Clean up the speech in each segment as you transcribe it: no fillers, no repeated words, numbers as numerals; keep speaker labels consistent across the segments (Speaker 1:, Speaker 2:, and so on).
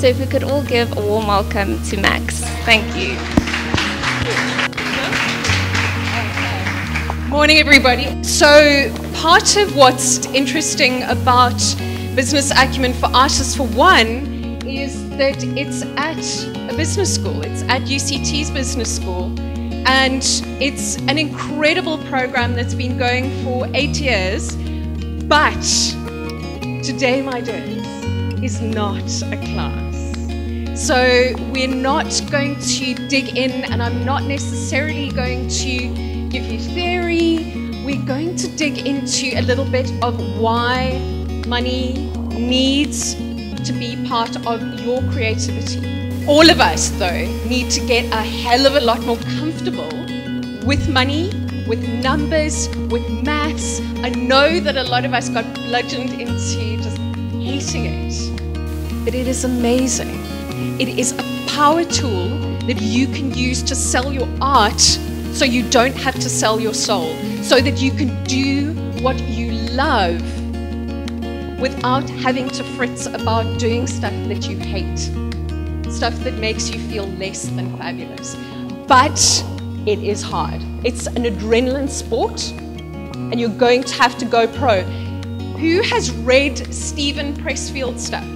Speaker 1: So if we could all give a warm welcome to Max. Thank you.
Speaker 2: Morning, everybody. So part of what's interesting about Business Acumen for Artists, for one, is that it's at a business school. It's at UCT's business school. And it's an incredible program that's been going for 8 years. But today, my dears, is not a class. So we're not going to dig in, and I'm not necessarily going to give you theory. We're going to dig into a little bit of why money needs to be part of your creativity. All of us, though, need to get a hell of a lot more comfortable with money, with numbers, with maths. I know that a lot of us got bludgeoned into just hating it, but it is amazing. It is a power tool that you can use to sell your art, so you don't have to sell your soul, so that you can do what you love without having to fritz about doing stuff that you hate, stuff that makes you feel less than fabulous. But it is hard. It's an adrenaline sport, and you're going to have to go pro. Who has read Steven Pressfield's stuff?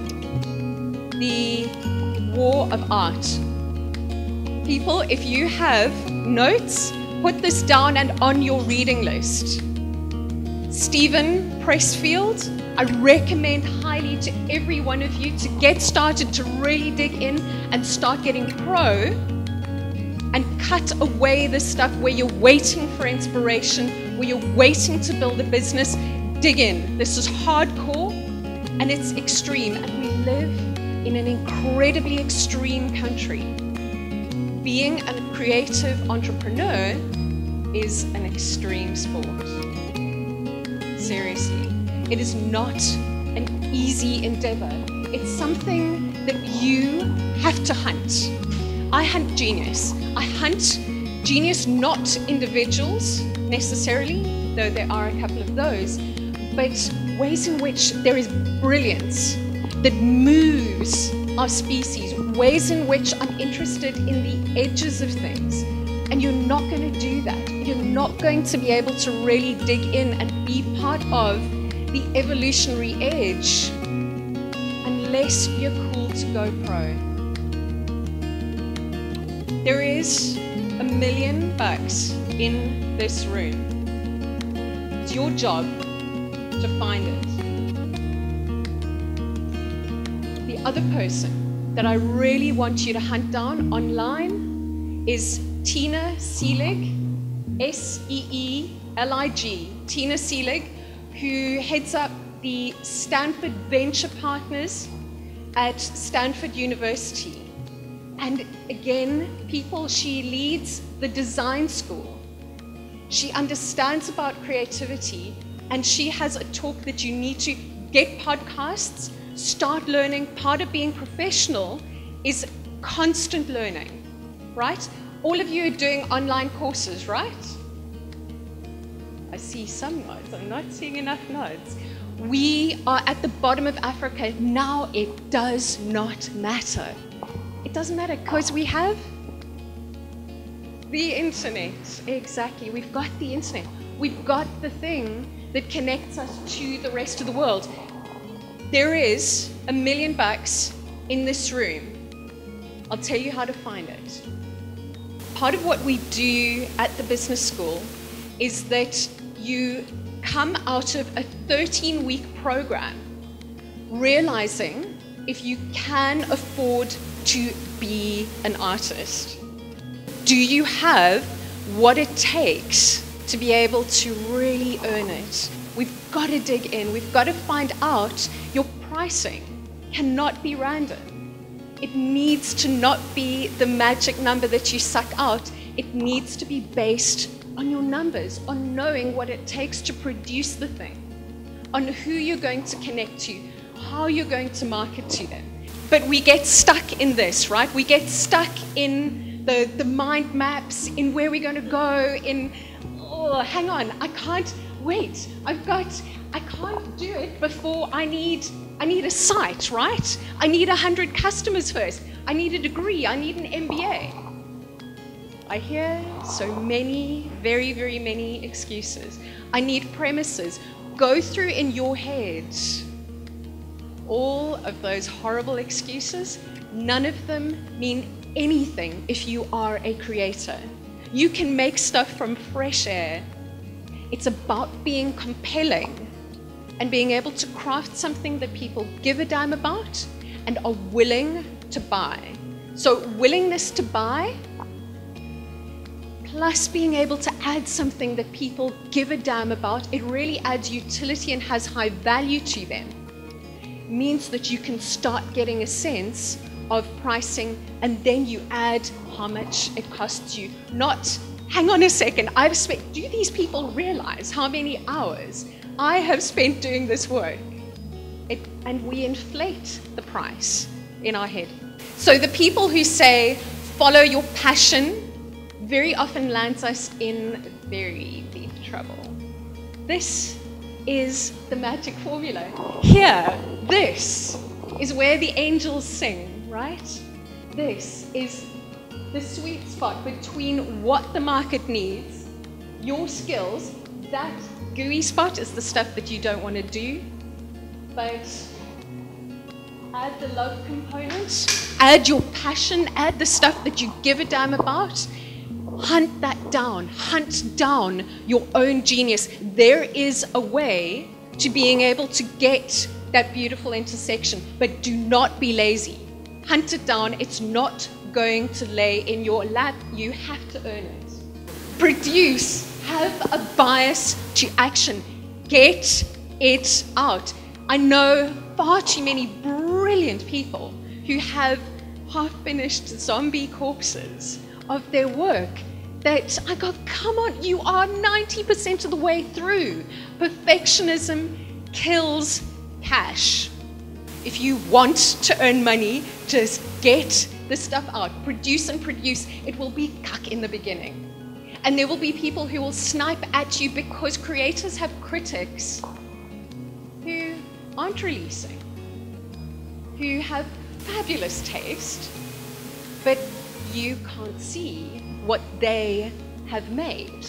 Speaker 2: The War of Art. People, if you have notes, put this down and on your reading list. Steven Pressfield, I recommend highly to every one of you to get started, to really dig in and start getting pro, and cut away the stuff where you're waiting for inspiration, where you're waiting to build a business. Dig in. This is hardcore and it's extreme, and we live in an incredibly extreme country. Being a creative entrepreneur is an extreme sport. Seriously, it is not an easy endeavor. It's something that you have to hunt. I hunt genius. I hunt genius, not individuals necessarily, though there are a couple of those, but ways in which there is brilliance that moves our species, ways in which I'm interested in the edges of things. And you're not going to do that. You're not going to be able to really dig in and be part of the evolutionary edge unless you're cool to go pro. There is $1 million in this room. It's your job to find it. The other person that I really want you to hunt down online is Tina Seelig, S-E-E-L-I-G, Tina Seelig, who heads up the Stanford Venture Partners at Stanford University. And again, people, she leads the design school. She understands about creativity, and she has a talk that you need to get podcasts, start learning. Part of being professional is constant learning, right? All of you are doing online courses, right? I see some nods. I'm not seeing enough nods. We are at the bottom of Africa. Now it does not matter. It doesn't matter because we have the internet. Exactly. We've got the internet. We've got the thing that connects us to the rest of the world. There is $1 million in this room. I'll tell you how to find it. Part of what we do at the business school is that you come out of a 13-week program realizing if you can afford to be an artist. Do you have what it takes to be able to really earn it? We've got to dig in. We've got to find out your pricing cannot be random. It needs to not be the magic number that you suck out. It needs to be based on your numbers, on knowing what it takes to produce the thing, on who you're going to connect to, how you're going to market to them. But we get stuck in this, right? We get stuck in the mind maps, in where we're going to go, in, oh, hang on, I can't wait. I can't do it before I need I need a site, right? I need 100 customers first. I need a degree. I need an MBA. I hear so many, very, very many excuses. I need premises. Go through in your head all of those horrible excuses. None of them mean anything if you are a creator. You can make stuff from fresh air. It's about being compelling and being able to craft something that people give a damn about and are willing to buy. So willingness to buy, plus being able to add something that people give a damn about, it really adds utility and has high value to them, means that you can start getting a sense of pricing, and then you add how much it costs you. Not, hang on a second, do these people realize how many hours I have spent doing this work? And we inflate the price in our head. So the people who say, follow your passion, very often lands us in very deep trouble. This is the magic formula. Here, this is where the angels sing, right? This is the sweet spot between what the market needs, your skills. That gooey spot is the stuff that you don't want to do, but add the love component, add your passion, add the stuff that you give a damn about. Hunt that down, hunt down your own genius. There is a way to being able to get that beautiful intersection, but do not be lazy. Hunt it down. It's not going to lay in your lap. You have to earn it. Produce. Have a bias to action. Get it out. I know far too many brilliant people who have half-finished zombie corpses of their work that I go, come on, you are 90% of the way through. Perfectionism kills cash. If you want to earn money, just get the stuff out. Produce and produce. It will be cuck in the beginning. And there will be people who will snipe at you because creators have critics who aren't releasing, who have fabulous taste, but you can't see what they have made.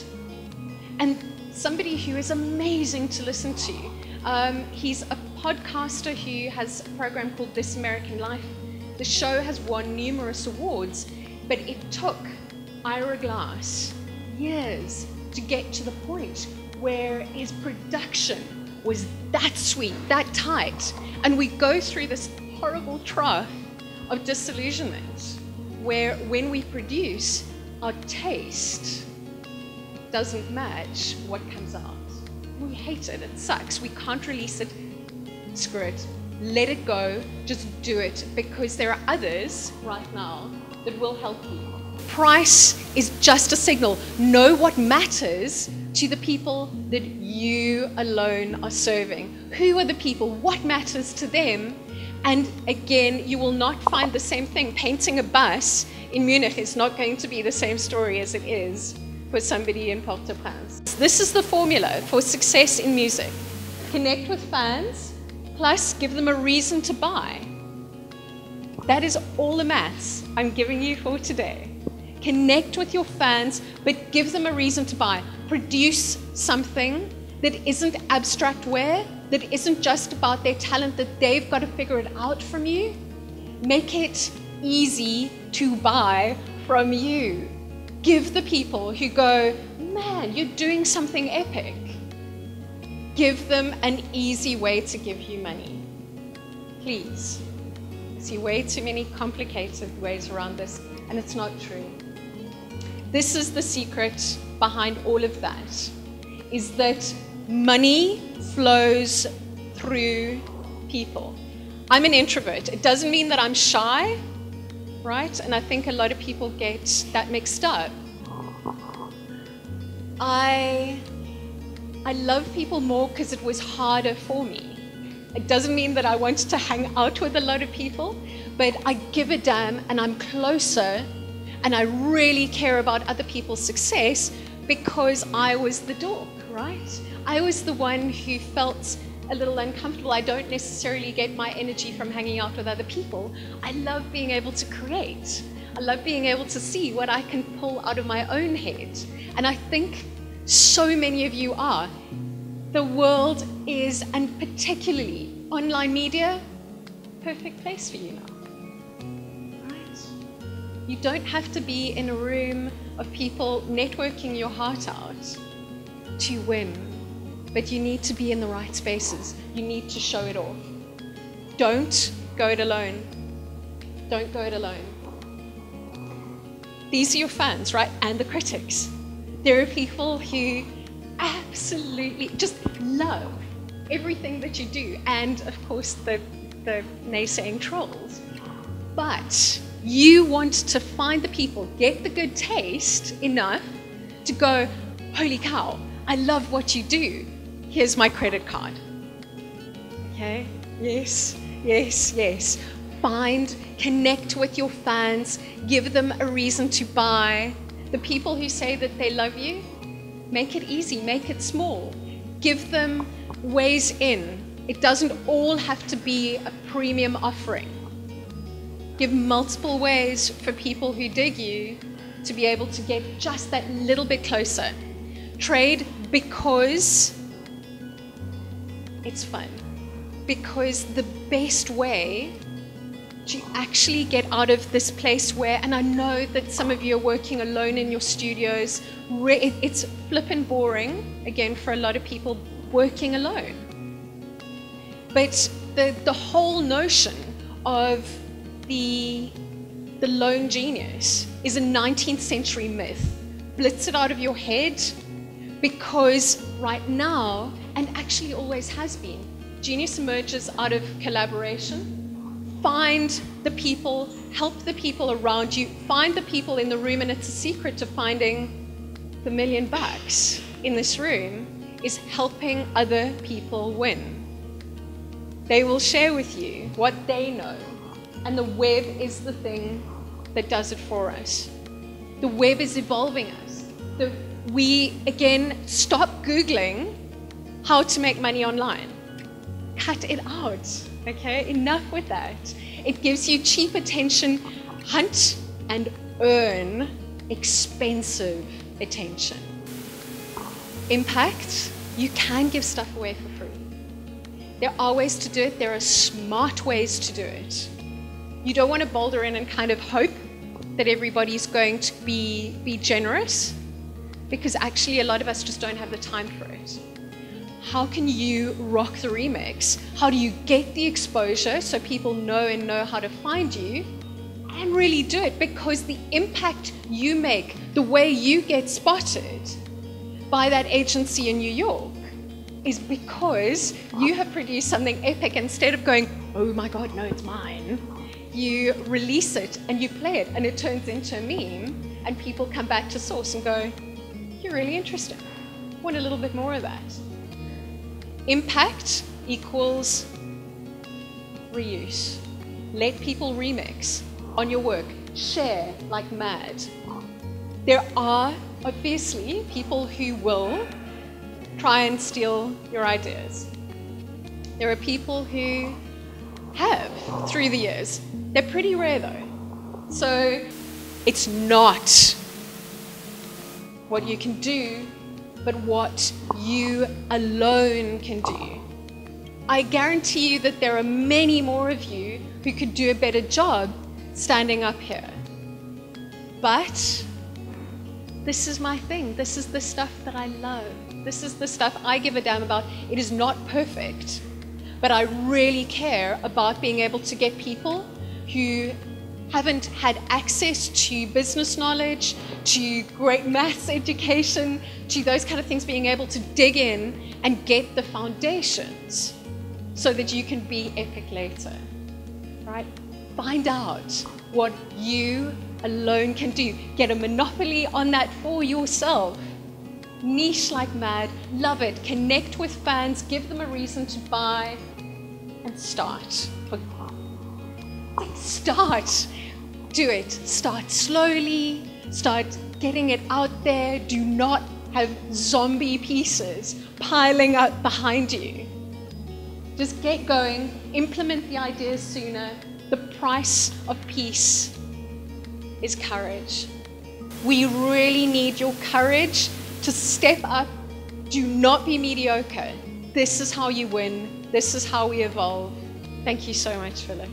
Speaker 2: And somebody who is amazing to listen to, he's a podcaster who has a program called This American Life. The show has won numerous awards, but it took Ira Glass years to get to the point where his production was that sweet, that tight. And we go through this horrible trough of disillusionment where when we produce, our taste doesn't match what comes out. We hate it, it sucks. We can't release it. Screw it. Let it go. Just do it, because there are others right now that will help you. Price is just a signal. Know what matters to the people that you alone are serving. Who are the people? What matters to them? And again, you will not find the same thing. Painting a bus in Munich is not going to be the same story as it is for somebody in Port-au-Prince. This is the formula for success in music. Connect with fans, plus give them a reason to buy. That is all the maths I'm giving you for today. Connect with your fans, but give them a reason to buy. Produce something that isn't abstractware, that isn't just about their talent, that they've got to figure it out from you. Make it easy to buy from you. Give the people who go, man, you're doing something epic. Give them an easy way to give you money. Please. I see way too many complicated ways around this, and it's not true. This is the secret behind all of that, is that money flows through people. I'm an introvert. It doesn't mean that I'm shy, right? And I think a lot of people get that mixed up. I love people more because it was harder for me. It doesn't mean that I wanted to hang out with a lot of people, but I give a damn and I'm closer and I really care about other people's success because I was the dork, right? I was the one who felt a little uncomfortable. I don't necessarily get my energy from hanging out with other people. I love being able to create. I love being able to see what I can pull out of my own head. And I think so many of you are. The world is, and particularly online media, perfect place for you now. Right? You don't have to be in a room of people networking your heart out to win, but you need to be in the right spaces. You need to show it off. Don't go it alone. Don't go it alone. These are your fans, right? And the critics. There are people who absolutely just love everything that you do, and of course the naysaying trolls. But you want to find the people, get the good taste enough to go, holy cow, I love what you do. Here's my credit card. Okay? Yes, yes, yes. Find, connect with your fans, give them a reason to buy. The people who say that they love you, make it easy, make it small. Give them ways in. It doesn't all have to be a premium offering. Give multiple ways for people who dig you to be able to get just that little bit closer. Trade because it's fun. Because the best way to actually get out of this place where, and I know that some of you are working alone in your studios, it's flippin' boring, again, for a lot of people working alone. But the whole notion of the lone genius is a 19th century myth. Blitz it out of your head, because right now, and actually always has been, genius emerges out of collaboration. Find the people, help the people around you, find the people in the room, and it's a secret to finding the $1 million in this room is helping other people win. They will share with you what they know, and the web is the thing that does it for us. The web is evolving us. We, again, stop Googling how to make money online. Cut it out, okay? Enough with that. It gives you cheap attention. Hunt and earn expensive attention. Impact, you can give stuff away for free. There are ways to do it. There are smart ways to do it. You don't want to boulder in and kind of hope that everybody's going to be generous, because actually a lot of us just don't have the time for it. How can you rock the remix? How do you get the exposure so people know how to find you, and really do it? Because the impact you make, the way you get spotted by that agency in New York, is because you have produced something epic. Instead of going, oh my God, no, it's mine, you release it and you play it and it turns into a meme, and people come back to source and go, you're really interesting. Want a little bit more of that. Impact equals reuse. Let people remix on your work. Share like mad. There are obviously people who will try and steal your ideas. There are people who have through the years. They're pretty rare though. So it's not what you can do, but what you alone can do. I guarantee you that there are many more of you who could do a better job standing up here. But this is my thing. This is the stuff that I love. This is the stuff I give a damn about. It is not perfect, but I really care about being able to get people who haven't had access to business knowledge, to great maths education, to those kind of things, being able to dig in and get the foundations so that you can be epic later, right? Find out what you alone can do. Get a monopoly on that for yourself. Niche like mad, love it. Connect with fans, give them a reason to buy, and start. Start. Do it. Start slowly. Start getting it out there. Do not have zombie pieces piling up behind you. Just get going, implement the ideas sooner. The price of peace is courage. We really need your courage to step up. Do not be mediocre. This is how you win. This is how we evolve. Thank you so much, Philip.